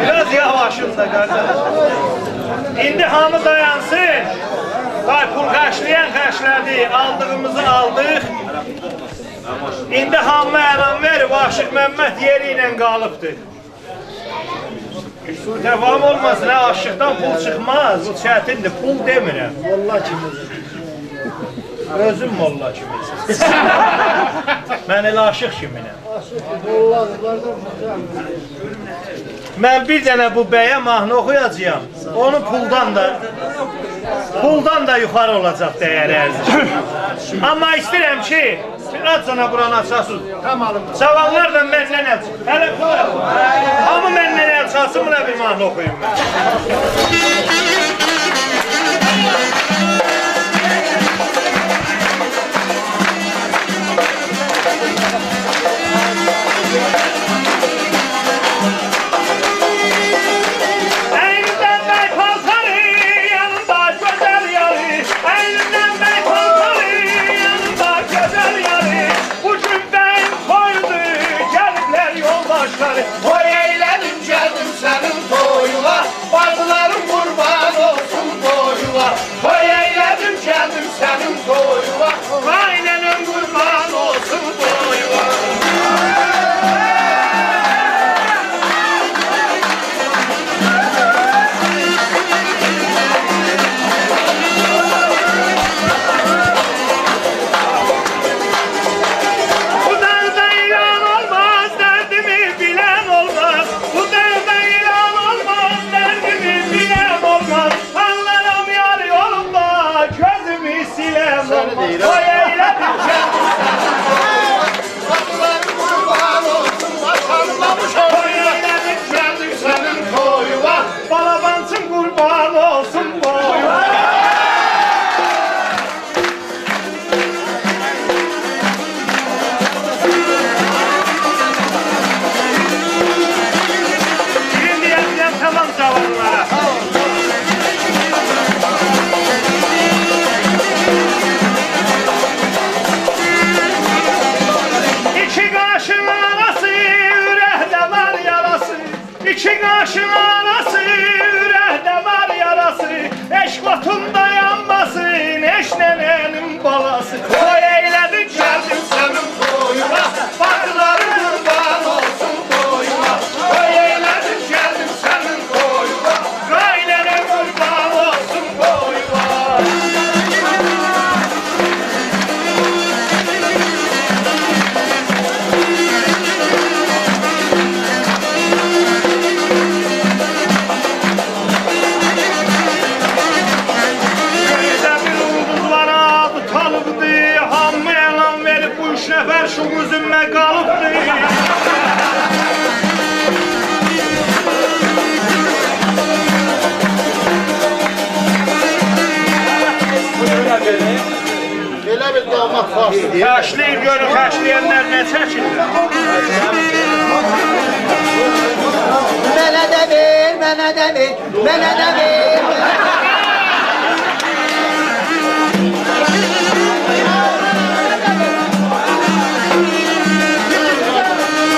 Biraz yavaşında kardeş. İndi hamı dayansın. Vay pul kaçlayan kaçladı. Aldığımızı aldık. İndi hamı elan verib Aşıq Məmməd yeri ilə qalıbdır. Devam olmasın, aşıqdan pul çıxmaz. Bu çətindir, pul demirəm. Molla kimidir. Özüm molla kimisin. Mən elə aşıq kiminəm. Mən bir dənə bu bəyə mahnı oxuyacağım. Onun puldan da yuxarı olacaq dəyəri ərzişi. Amma istəyirəm ki, biraz sana buranı açasın. Cavanlar da məndən əl çıxır. Hələ qoyalım. Hamı məndən əl çalsın, buna bir mahnı oxuyum mən. Oy eyledim geldim senin toyuna, bacılarım kurban olsun toyuna. Oy eyledim geldim senin toyuna, aynenin kurban olsun toyuna. Toplamış Toy eyledim geldim senin toyuna. Balabancın kurban olsun boyuna. Birin diyeceğim tamam zavallılara. İki kaşın arası, yürekte var yarası. İki kaşın arası, yürekte var yarası. Eşk otunda yanmasın, eşnenenin balası. Toy eyledim geldim senin toyuna. Bakıların kurban olsun toyuna. Toy eyledim geldim senin toyuna. Ailenin kurban olsun toyuna. Gözde bir ulduz var adı kalıbdı. Hamı elan verip bu üç nefer şu gözümme kalıbdı. Belə bir damat farsız. Kaşlayır görün kaşlayanlar ne çeşitli. Mənə də ver, mənə də ver, mənə də ver.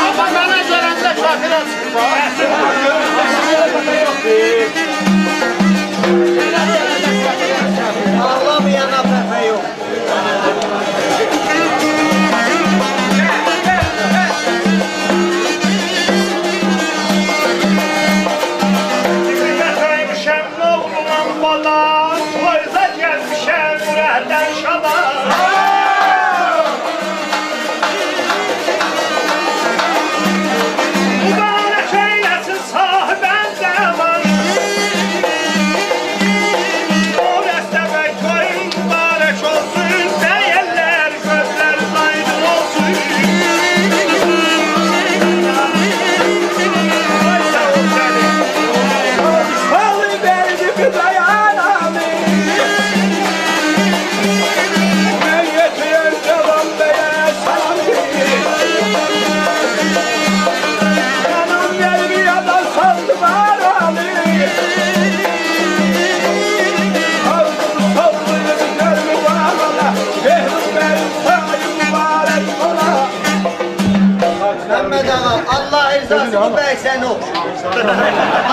Amma mənə gələndə kafirə çıxma. Ağlamayana pəpə yox. Gelmişem oğlum bala, toyza gelmişem ürəkdən şala. Mübarək eyləsin sahibən zaman. O dəstəbəy toyun mübarək olsun, deyərlər gözlər aydın olsun. Ay sağ ol sənin. Salı verdi bir dayanamı. Ben yetiren devam beye sanki. Canım verdi ya da saldı baranı. Aldım saldı yediklerimi bağla. Şehrim benim sayı mübarek ola. Mehmet ağa, Allah rızasını bək səni oxşur.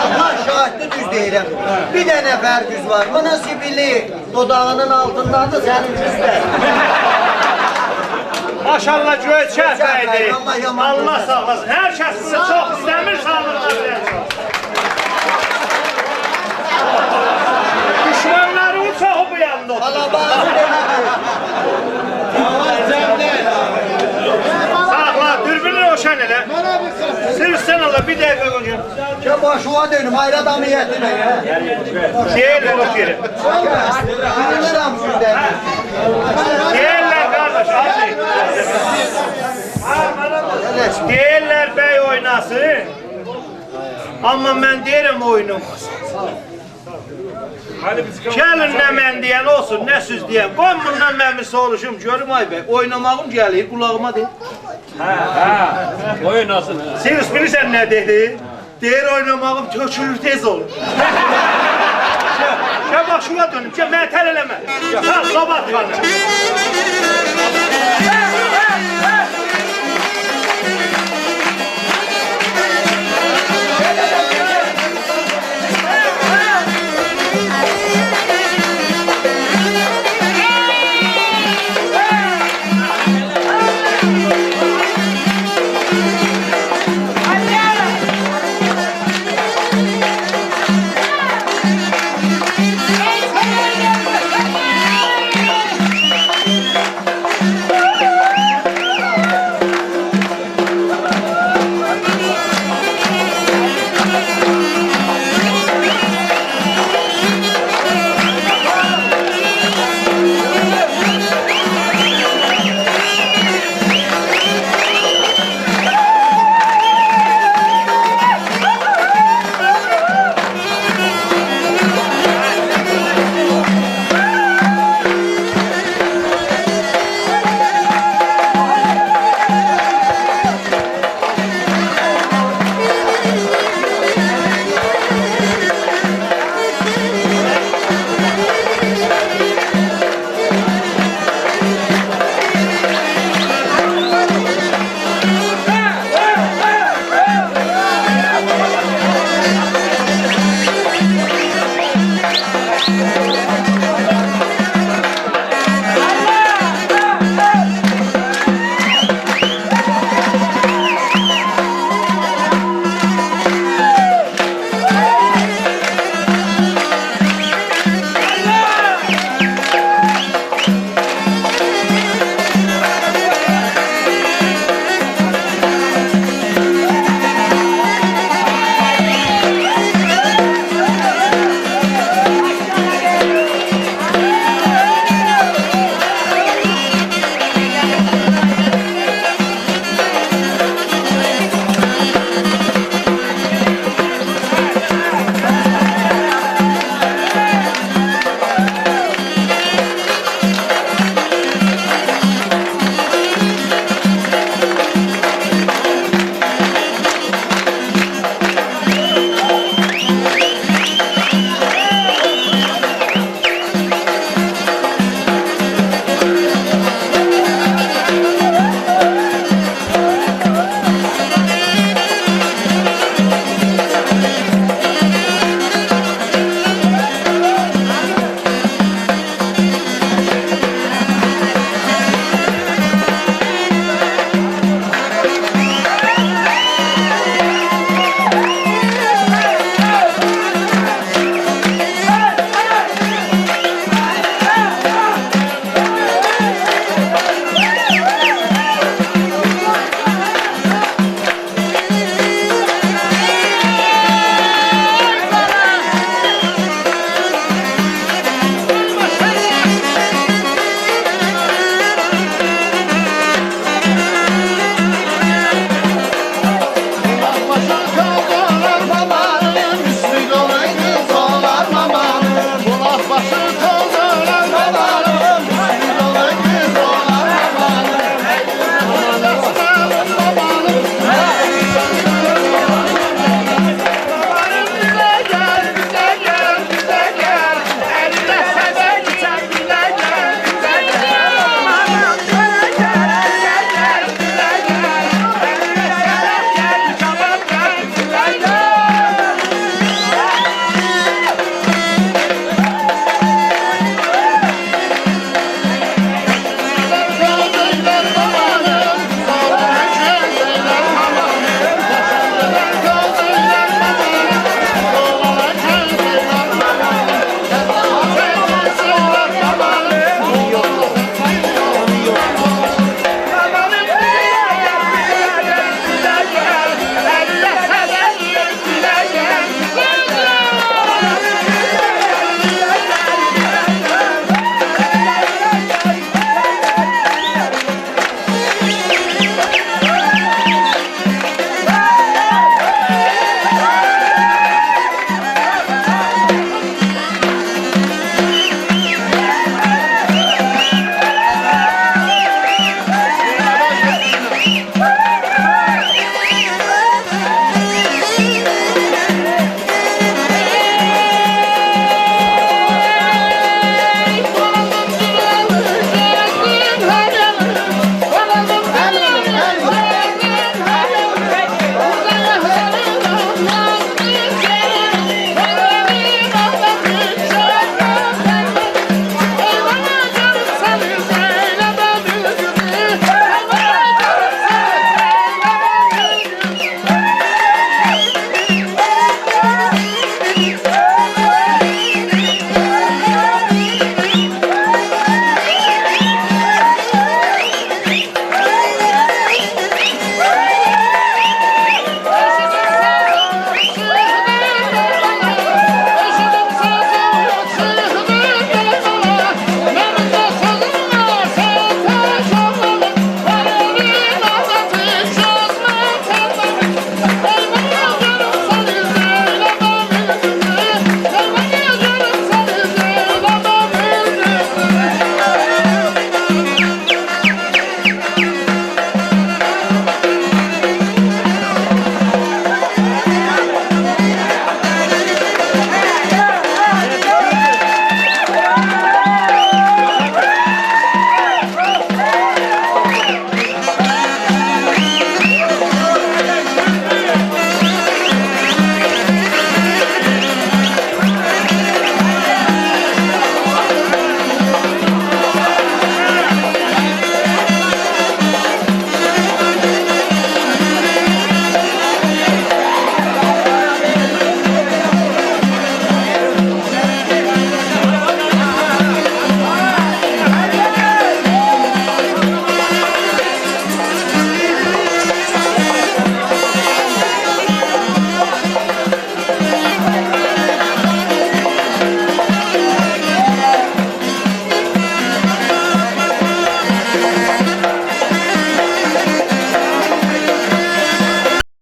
Allah şahiddir düz deyirəm. Bir dənə fərqüz var. Bana sibili dodağının altındandır sənin üstə. Maşallah göçək Göçək bəydi. bəy, Allah yaman Allah göçək. sağ olasın. Hər kəs bunu çox istəmir sağlıqla bilən çox. Düşmanların çoxu bu yanında otur. Alabazı Sağla, dürbünü roşan elə. Sırf sen Allah bir dəqiqə qoyun. Ki başıma dönüm hayrat amiyetine ya. Deyirlər o yeri. Bilirəm sizdən. Deyirlər qardaş, abi. Deyirlər bəy oynasın. Amma mən deyirəm oynamasın. Gəlin nə mən deyən olsun, nə söz deyən. Qoy bundan mən bir soruşum, görüm ay bəy. Oynamağım gəlir, qulağıma deyir. Oynasın. Siz bilirsən nə dedi? Deyir oynamağım tökülür tez olur. Gel bak şuna dönüm, gel mən tər eləmə. Sağ, qabat qalın.